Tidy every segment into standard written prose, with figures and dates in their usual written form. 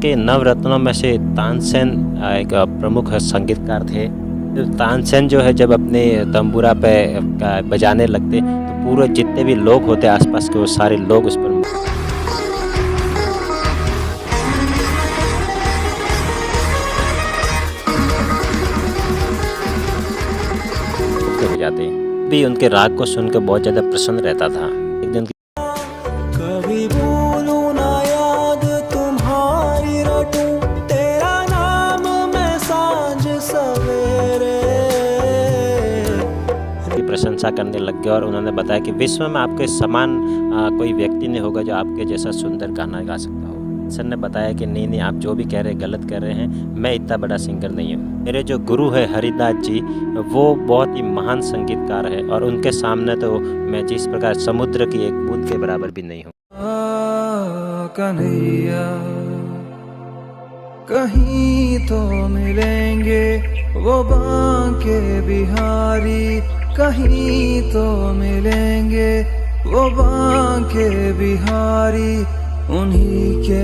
के नवरत्नों में से तानसेन एक प्रमुख संगीतकार थे। तो तानसेन जो है जब अपने तंबूरा पे बजाने लगते तो पूरे जितने भी लोग होते आसपास के वो सारे लोग उस पर मुग्ध हो जाते। भी उनके राग को सुनकर बहुत ज़्यादा प्रसन्न रहता था। एक दिन कभी भूलूं ना याद तुम्हारी रटूं तेरा नाम मैं सांझ सवेरे। की प्रशंसा करने लग गए और उन्होंने बताया कि विश्व में आपके समान कोई व्यक्ति नहीं होगा जो आपके जैसा सुंदर गाना गा सकता हो। सर ने बताया कि नहीं आप जो भी कह रहे हैं गलत कह रहे हैं, मैं इतना बड़ा सिंगर नहीं हूँ। मेरे जो गुरु है हरिदास जी वो बहुत ही महान संगीतकार है और उनके सामने तो मैं जिस प्रकार समुद्र की एक बूंद के बराबर भी नहीं हूँ। कन्हैया कहीं तो मिलेंगे वो बांके बिहारी, कहीं तो मिलेंगे वो बांके बिहारी, उन्हीं के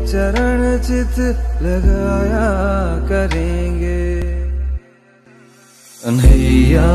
चरण चित लगाया करेंगे। कन्हैया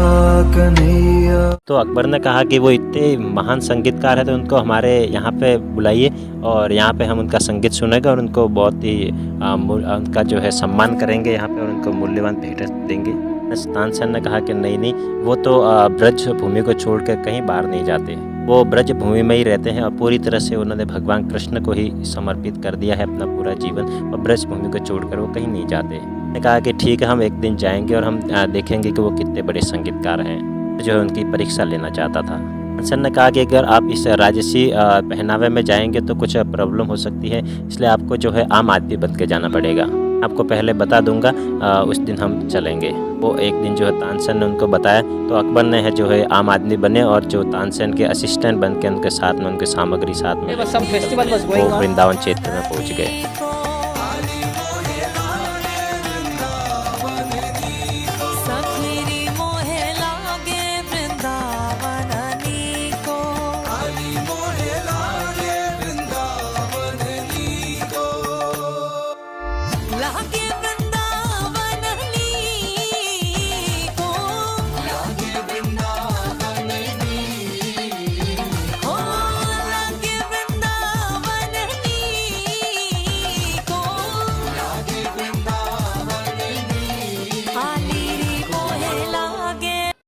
कन्हैया। तो अकबर ने कहा कि वो इतने महान संगीतकार है तो उनको हमारे यहाँ पे बुलाइए और यहाँ पे हम उनका संगीत सुनेंगे और उनको बहुत ही उनका जो है सम्मान करेंगे यहाँ पे और उनको मूल्यवान भेंट देंगे। तानसेन ने कहा कि नहीं वो तो ब्रज भूमि को छोड़ कर कहीं बाहर नहीं जाते, वो ब्रज भूमि में ही रहते हैं और पूरी तरह से उन्होंने भगवान कृष्ण को ही समर्पित कर दिया है अपना पूरा जीवन और ब्रज भूमि को छोड़कर वो कहीं नहीं जाते। ने कहा कि ठीक है हम एक दिन जाएंगे और हम देखेंगे कि वो कितने बड़े संगीतकार हैं, जो है उनकी परीक्षा लेना चाहता था। तानसेन ने कहा कि अगर आप इस राजसी पहनावे में जाएंगे तो कुछ प्रॉब्लम हो सकती है, इसलिए आपको जो है आम आदमी बन के जाना पड़ेगा। आपको पहले बता दूंगा, उस दिन हम चलेंगे। वो एक दिन जो है तानसेन ने उनको बताया तो अकबर ने है जो है आम आदमी बने और जो तानसेन के असिस्टेंट बन के उनके साथ में उनके सामग्री साथ में वो वृंदावन क्षेत्र में पहुंच गए।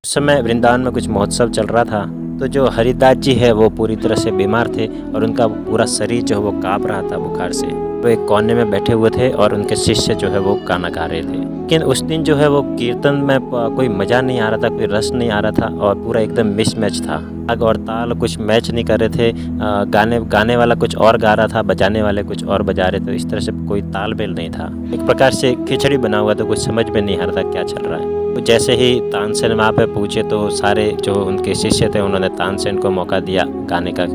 उस समय वृंदावन में कुछ महोत्सव चल रहा था तो जो हरिदास जी है वो पूरी तरह से बीमार थे और उनका पूरा शरीर जो है वो काँप रहा था बुखार से। वो एक कोने में बैठे हुए थे और उनके शिष्य जो है वो गाना गा रहे थे। लेकिन उस दिन जो है वो कीर्तन में कोई मज़ा नहीं आ रहा था, कोई रस नहीं आ रहा था और पूरा एकदम मिसमैच था। राग और ताल कुछ मैच नहीं कर रहे थे। गाने वाला कुछ और गा रहा था, बजाने वाले कुछ और बजा रहे थे। इस तरह से कोई तालमेल नहीं था। एक प्रकार से खिचड़ी बना हुआ तो कुछ समझ में नहीं आ रहा था क्या चल रहा है। तो जैसे ही तानसेन वहाँ पे पूछे तो सारे जो उनके शिष्य थे उन्होंने तानसेन को मौका दिया गाने का।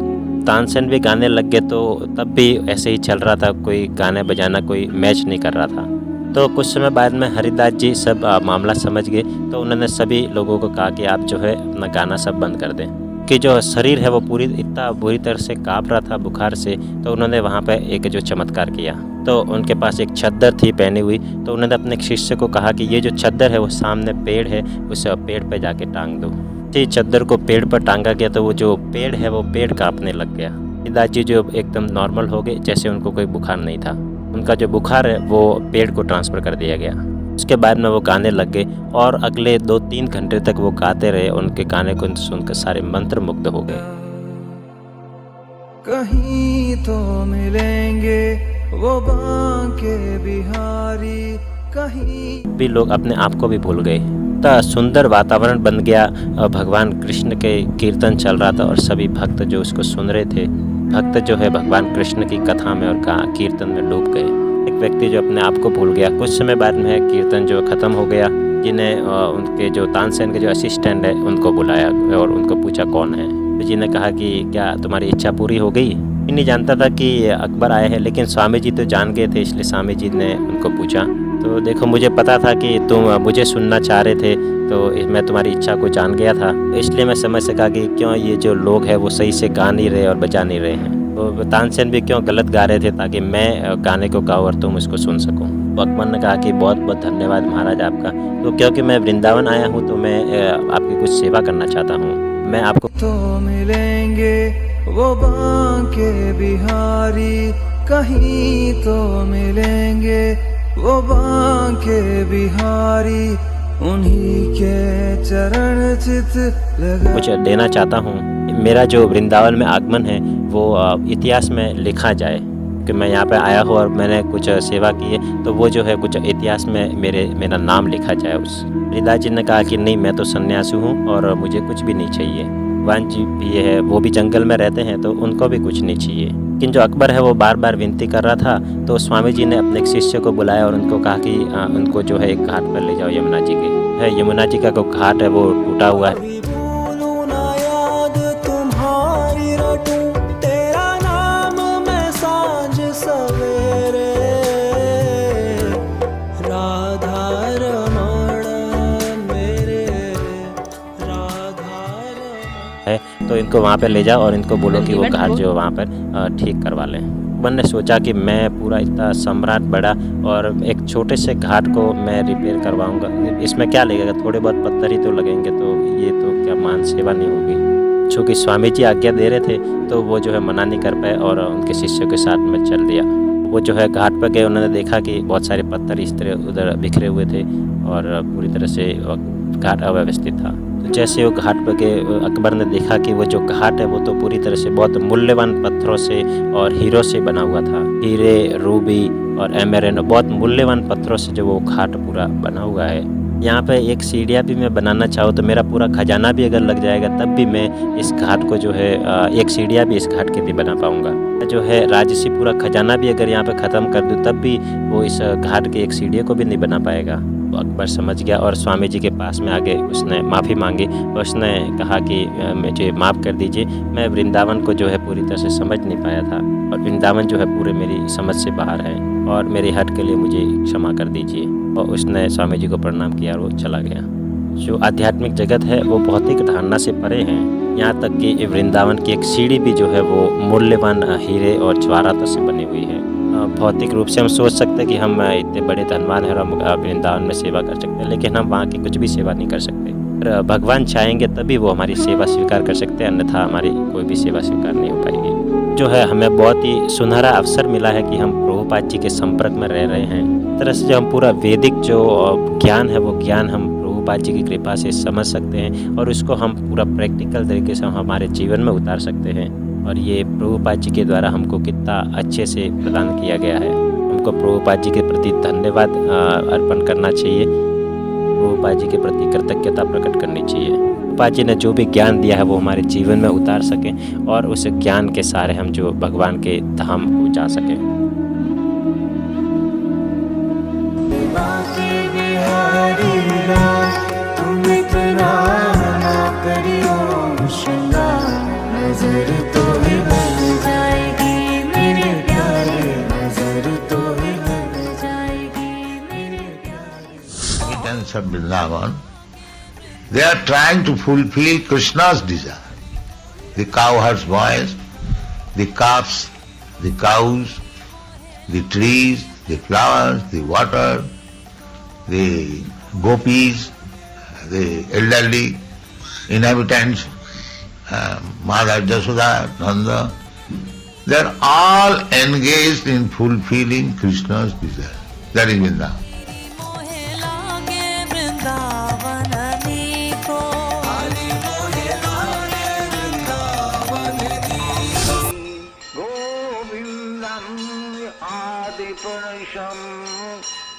तानसेन भी गाने लग गए तो तब भी ऐसे ही चल रहा था, कोई गाने बजाना कोई मैच नहीं कर रहा था। तो कुछ समय बाद में हरिदास जी सब मामला समझ गए तो उन्होंने सभी लोगों को कहा कि आप जो है अपना गाना सब बंद कर दें, कि जो शरीर है वो इतना बुरी तरह से काँप रहा था बुखार से। तो उन्होंने वहाँ पे एक जो चमत्कार किया, तो उनके पास एक चद्दर थी पहनी हुई, तो उन्होंने अपने शिष्य को कहा कि ये जो चद्दर है वो सामने पेड़ है, उसे पेड़ पे जाके टांग दो। चद्दर को पेड़ पर टांगा गया तो वो जो पेड़ है वो पेड़ कांपने लग गया। हरिदास जी जो एकदम नॉर्मल हो गए, जैसे उनको कोई बुखार नहीं था। उनका जो बुखार है वो पेड़ को ट्रांसफ़र कर दिया गया। उसके बाद में वो गाने लग गए और अगले 2-3 घंटे तक वो गाते रहे। उनके गाने को सुनकर सारे मंत्र मुग्ध हो गए। कहीं तो मिलेंगे वो बांके बिहारी, कहीं भी लोग अपने आप को भी भूल गए। इतना सुंदर वातावरण बन गया, भगवान कृष्ण के कीर्तन चल रहा था और सभी भक्त जो उसको सुन रहे थे, भक्त जो है भगवान कृष्ण की कथा में और कीर्तन में डूब गए। एक व्यक्ति जो अपने आप को भूल गया। कुछ समय बाद में कीर्तन जो ख़त्म हो गया, जिन्हें उनके जो तानसेन के जो असिस्टेंट है उनको बुलाया और उनको पूछा कौन है। तो जी ने कहा कि क्या तुम्हारी इच्छा पूरी हो गई। नहीं जानता था कि अकबर आए हैं, लेकिन स्वामी जी तो जान गए थे, इसलिए स्वामी जी ने उनको पूछा तो देखो मुझे पता था कि तुम मुझे सुनना चाह रहे थे, तो मैं तुम्हारी इच्छा को जान गया था, इसलिए मैं समझ सका कि क्यों ये जो लोग हैं वो सही से गा नहीं रहे और बजा नहीं रहे हैं। तो तानसेन भी क्यों गलत गा रहे थे ताकि मैं गाने को गाऊँ और तुम उसको सुन सको। तो अकबर ने कहा कि बहुत बहुत धन्यवाद महाराज आपका, तो क्योंकि मैं वृंदावन आया हूँ तो मैं आपकी कुछ सेवा करना चाहता हूँ। मैं आपको तो मिलेंगे वो बांके बिहारी, कहीं तो मिलेंगे वो बांके बिहारी, उन्हीं के चरण चित लगा। कुछ देना चाहता हूँ। मेरा जो वृंदावन में आगमन है वो इतिहास में लिखा जाए कि मैं यहाँ पे आया हूँ और मैंने कुछ सेवा की है, तो वो जो है कुछ इतिहास में मेरा नाम लिखा जाए उस। हरिदास जी ने कहा कि नहीं, मैं तो सन्यासी हूँ और मुझे कुछ भी नहीं चाहिए। भगवान जी भी है, वो भी जंगल में रहते हैं तो उनको भी कुछ नहीं चाहिए। लेकिन जो अकबर है वो बार बार विनती कर रहा था, तो स्वामी जी ने अपने एक शिष्य को बुलाया और उनको कहा कि उनको जो है एक घाट पर ले जाओ, यमुना जी के। यमुना जी का जो घाट है वो टूटा हुआ है। तो इनको वहाँ पे ले जाओ और इनको बोलो कि वो घाट जो वहाँ पर ठीक करवा लें। अकबर ने सोचा कि मैं पूरा इतना सम्राट बड़ा और एक छोटे से घाट को मैं रिपेयर करवाऊँगा, इसमें क्या लगेगा, थोड़े बहुत पत्थर ही तो लगेंगे, तो ये तो क्या मान सेवा नहीं होगी। चूँकि स्वामी जी आज्ञा दे रहे थे तो वो जो है मना नहीं कर पाए और उनके शिष्यों के साथ में चल दिया। वो जो है घाट पर गए, उन्होंने देखा कि बहुत सारे पत्थर इस तरह उधर बिखरे हुए थे और पूरी तरह से घाट अव्यवस्थित था। तो जैसे वो घाट पर गए, अकबर ने देखा कि वो जो घाट है वो तो पूरी तरह से बहुत मूल्यवान पत्थरों से और हीरो से बना हुआ था। हीरे, रूबी और एमेरेंड, बहुत मूल्यवान पत्थरों से जो वो घाट पूरा बना हुआ है। यहाँ पे एक सीढ़ियाँ भी मैं बनाना चाहूँ तो मेरा पूरा खजाना भी अगर लग जाएगा तब भी मैं इस घाट को जो है एक सीढ़ियाँ भी इस घाट की नहीं बना पाऊँगा। जो है राजसी पूरा खजाना भी अगर यहाँ पे ख़त्म कर दूँ तब भी वो इस घाट की एक सीढ़ियों को भी नहीं बना पाएगा। तो अकबर समझ गया और स्वामी जी के पास में आगे उसने माफ़ी मांगी और उसने कहा कि मुझे माफ़ कर दीजिए, मैं वृंदावन को जो है पूरी तरह से समझ नहीं पाया था और वृंदावन जो है पूरे मेरी समझ से बाहर है और मेरी हट के लिए मुझे क्षमा कर दीजिए। और उसने स्वामी जी को प्रणाम किया और वो चला गया। जो आध्यात्मिक जगत है वो भौतिक धारणा से परे है। यहाँ तक कि वृंदावन की एक सीढ़ी भी जो है वो मूल्यवान हीरे और ज्वारातों से बनी हुई है। भौतिक रूप से हम सोच सकते हैं कि हम इतने बड़े धनवान हैं और हम वृंदावन में सेवा कर सकते हैं, लेकिन हम वहाँ की कुछ भी सेवा नहीं कर सकते। भगवान चाहेंगे तभी वो हमारी सेवा स्वीकार कर सकते हैं, अन्यथा हमारी कोई भी सेवा स्वीकार नहीं हो पाएगी। जो है हमें बहुत ही सुनहरा अवसर मिला है कि हम प्रभुपाद जी के संपर्क में रह रहे हैं। इस तरह से जो हम पूरा वैदिक जो ज्ञान है वो ज्ञान हम प्रभुपाद जी की कृपा से समझ सकते हैं और उसको हम पूरा प्रैक्टिकल तरीके से हमारे जीवन में उतार सकते हैं। और ये प्रभुपाद जी के द्वारा हमको कितना अच्छे से प्रदान किया गया है। हमको प्रभुपाद जी के प्रति धन्यवाद अर्पण करना चाहिए, प्रभुपाद जी के प्रति कृतज्ञता प्रकट करनी चाहिए। प्रभुपाद जी ने जो भी ज्ञान दिया है वो हमारे जीवन में उतार सकें और उस ज्ञान के सहारे हम जो भगवान के धाम को जा सकें। Of Vrindavan, they are trying to fulfill Krishna's desire. The cowherd's boys, the calves, the cows, the trees, the flowers, the water, the gopis, the elderly inhabitants, Mother Jasoda, Nanda, they are all engaged in fulfilling Krishna's desire. That is Vrindavan.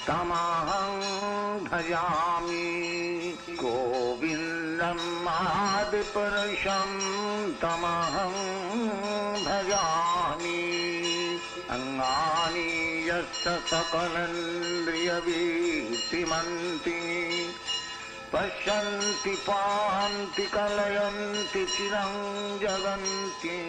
तमहं भजामि गोविन्दम् आदिपुरुषं तमहं भजामि अंगानि यस्य सकलेन्द्रियवीतिमन्ति पश्यन्ति पान्ति कलयन्ति चिरं जगन्ति।